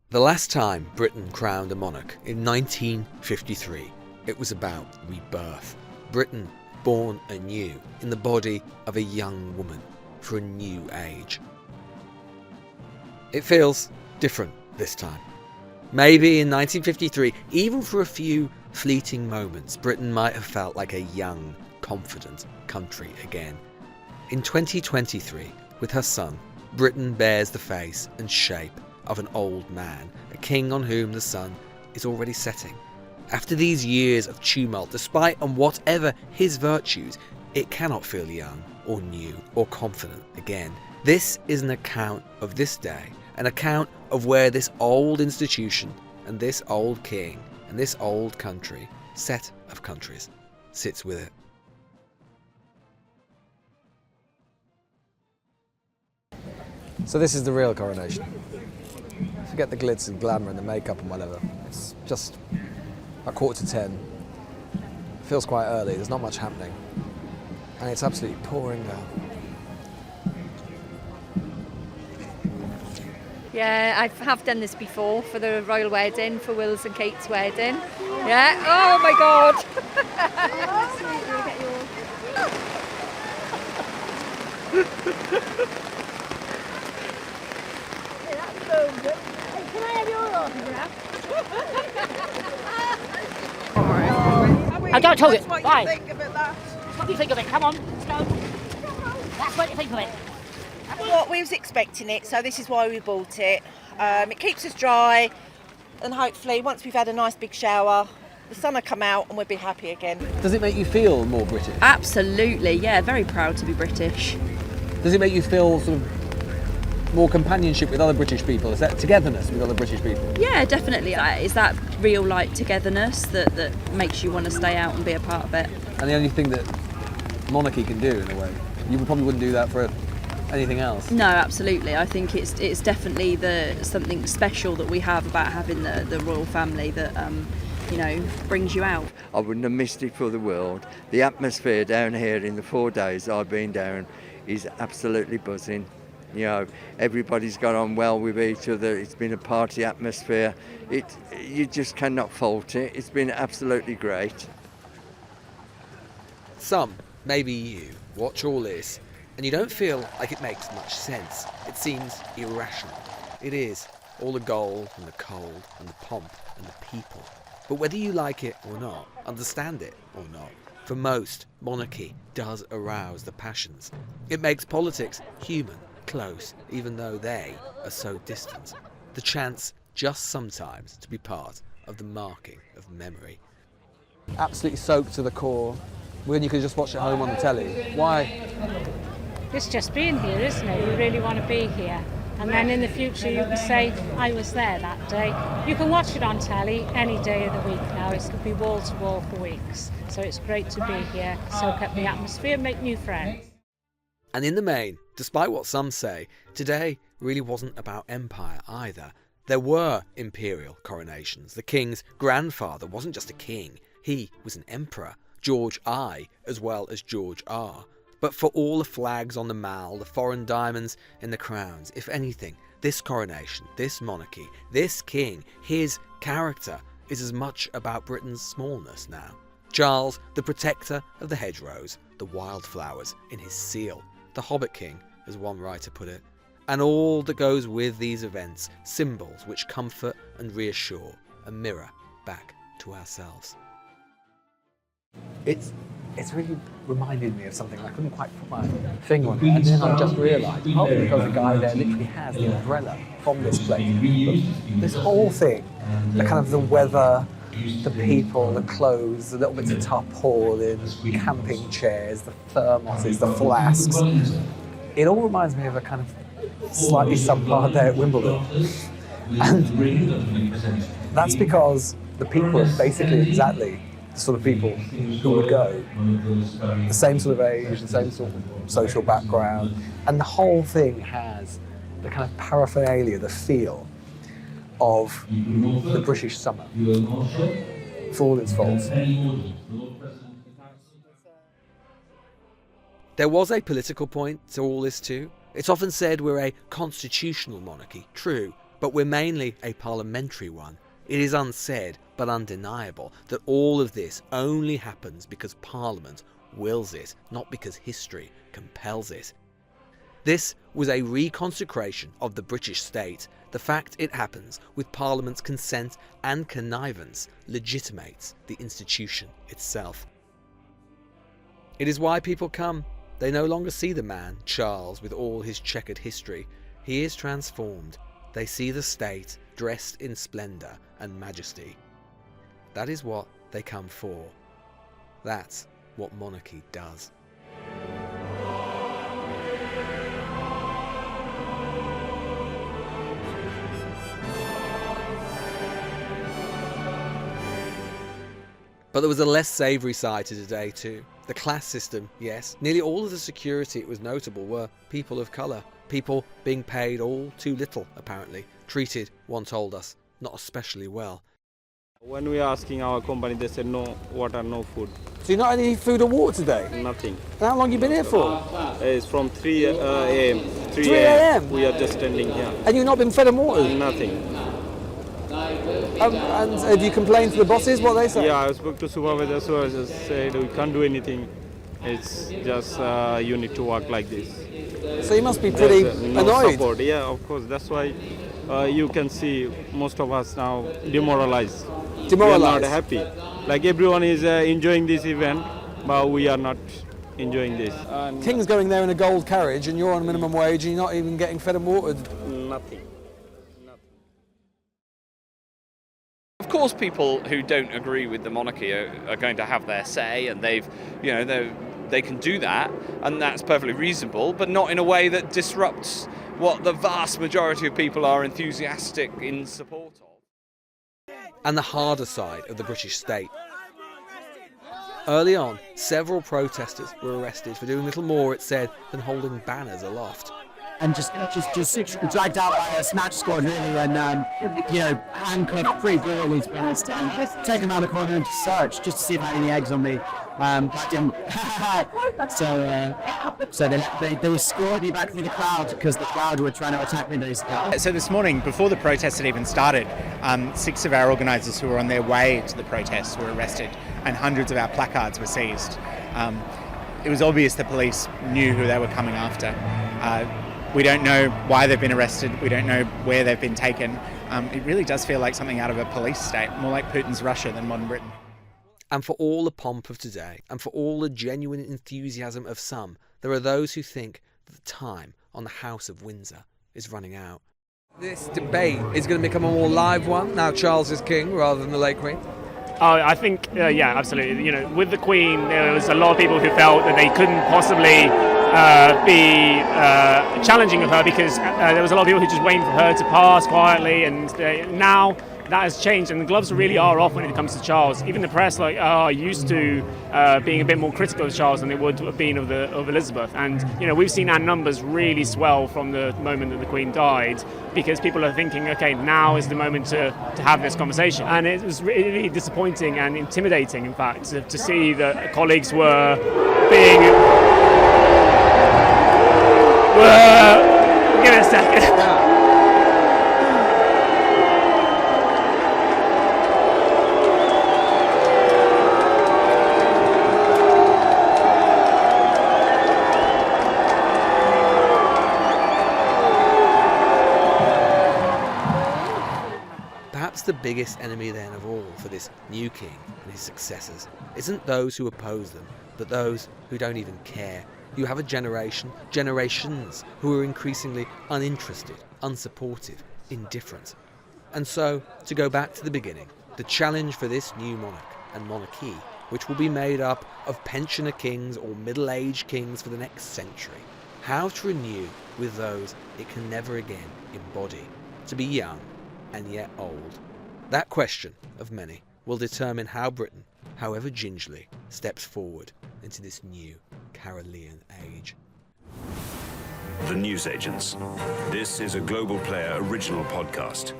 The last time Britain crowned a monarch, in 1953, it was about rebirth. Britain born anew in the body of a young woman for a new age. It feels different this time. Maybe in 1953, even for a few fleeting moments, Britain might have felt like a young, confident country again. In 2023, with her son, Britain bears the face and shape of an old man, a king on whom the sun is already setting. After these years of tumult, despite and whatever his virtues, it cannot feel young or new or confident again. This is an account of this day, an account of where this old institution and this old king and this old country, set of countries, sits with it. So this is the real coronation. Forget the glitz and glamour and the makeup and whatever. It's just a 9:45. Feels quite early, there's not much happening. And it's absolutely pouring down. Yeah, I have done this before for the royal wedding, for Will's and Kate's wedding. Yeah, oh my God! Can I have your autograph? I don't tell you. Why? Think of it, that. What do you think of it? Come on, let's go. That's what you think of it. What we was expecting it, so this is why we bought it. It keeps us dry, and hopefully once we've had a nice big shower, the sun will come out and we'll be happy again. Does it make you feel more British? Absolutely, yeah, very proud to be British. Does it make you feel sort of more companionship with other British people? Is that togetherness with other British people? Yeah, definitely. Is that real like togetherness that makes you want to stay out and be a part of it? And the only thing that monarchy can do, in a way, you probably wouldn't do that for anything else. No, absolutely. I think it's definitely something special that we have about having the royal family that brings you out. I wouldn't have missed it for the world. The atmosphere down here in the 4 days I've been down is absolutely buzzing. You know, everybody's got on well with each other. It's been a party atmosphere. You just cannot fault it. It's been absolutely great. Some, maybe you, watch all this and you don't feel like it makes much sense. It seems irrational. It is. All the gold and the cold and the pomp and the people. But whether you like it or not, understand it or not, for most, monarchy does arouse the passions. It makes politics human, close, even though they are so distant. The chance just sometimes to be part of the marking of memory. Absolutely soaked to the core, when you could just watch at home on the telly. Why? It's just being here, isn't it? You really want to be here. And then in the future you can say, I was there that day. You can watch it on telly any day of the week now. It's going to be wall to wall for weeks. So it's great to be here, soak up the atmosphere, make new friends. And in the main, despite what some say, today really wasn't about empire either. There were imperial coronations. The king's grandfather wasn't just a king, he was an emperor, George I as well as George R. But for all the flags on the mall, the foreign diamonds in the crowns, if anything, this coronation, this monarchy, this king, his character is as much about Britain's smallness now. Charles, the protector of the hedgerows, the wildflowers in his seal, the Hobbit King, as one writer put it, and all that goes with these events, symbols which comfort and reassure, a mirror back to ourselves. It's really reminded me of something. I couldn't quite put my finger on it, and then I just realised, partly because the guy there literally has the umbrella from this place. But this whole thing, the kind of the weather, the people, the clothes, the little bits of tarpaulin, camping chairs, the thermoses, the flasks, it all reminds me of a kind of slightly subpar day at Wimbledon. And that's because the people are basically exactly the sort of people who would go. The same sort of age, the same sort of social background, and the whole thing has the kind of paraphernalia, the feel of the British summer, for all its faults. There was a political point to all this too. It's often said we're a constitutional monarchy, true, But we're mainly a parliamentary one. It is unsaid but undeniable that all of this only happens because Parliament wills it, not because history compels it. This was a reconsecration of the British state. The fact it happens with Parliament's consent and connivance legitimates the institution itself. It is why people come. They no longer see the man, Charles, with all his checkered history. He is transformed. They see the state dressed in splendour and majesty. That is what they come for. That's what monarchy does. But there was a less savoury side to today too. The class system, yes. Nearly all of the security, it was notable, were people of colour. People being paid all too little, apparently. Treated, one told us, not especially well. When we are asking our company, they said no water, no food. So you're not had any food or water today? Nothing. How long have you been here for? It's from 3 a.m. 3 a.m? We are just standing here. And you've not been fed and watered? Nothing. And have you complained to the bosses? What they say? Yeah, I spoke to supervisor, so I just said we can't do anything. It's just you need to work like this. So you must be pretty no annoyed. Support. Yeah, of course. That's why you can see most of us now demoralized. We are not happy. Like everyone is enjoying this event, but we are not enjoying this. King's going there in a gold carriage and you're on minimum wage and you're not even getting fed and watered. Nothing. Of course, people who don't agree with the monarchy are going to have their say, and they can do that, and that's perfectly reasonable, but not in a way that disrupts what the vast majority of people are enthusiastic in support of. And the harder side of the British state. Early on, several protesters were arrested for doing little more, it said, than holding banners aloft. And just dragged out by a snatch squad, really, and handcuffed pretty brutally, to be honest, and taken around the corner and just searched just to see if I had any eggs on me. So they were escorting me back through the crowd because the crowd were trying to attack me. So this morning, before the protest had even started, 6 of our organisers who were on their way to the protest were arrested, and hundreds of our placards were seized. It was obvious the police knew who they were coming after. We don't know why they've been arrested. We don't know where they've been taken. It really does feel like something out of a police state, more like Putin's Russia than modern Britain. And for all the pomp of today, and for all the genuine enthusiasm of some, there are those who think that the time on the House of Windsor is running out. This debate is going to become a more live one, now Charles is king rather than the late Queen. I think, yeah, absolutely. With the Queen, there was a lot of people who felt that they couldn't possibly be challenging of her because there was a lot of people who just waiting for her to pass quietly, and now that has changed, and the gloves really are off when it comes to Charles. Even the press are used to being a bit more critical of Charles than they would have been of Elizabeth. And we've seen our numbers really swell from the moment that the Queen died, because people are thinking, okay, now is the moment to have this conversation. And it was really disappointing and intimidating, in fact, to see that colleagues were being... give it a second. Perhaps the biggest enemy then of all for this new king and his successors isn't those who oppose them, but those who don't even care. You have a generations who are increasingly uninterested, unsupportive, indifferent. And so, to go back to the beginning, the challenge for this new monarch and monarchy, which will be made up of pensioner kings or middle-aged kings for the next century, how to renew with those it can never again embody, to be young and yet old. That question, of many, will determine how Britain, however gingerly, steps forward into this new Carolean age. The Newsagents. This is a Global Player original podcast.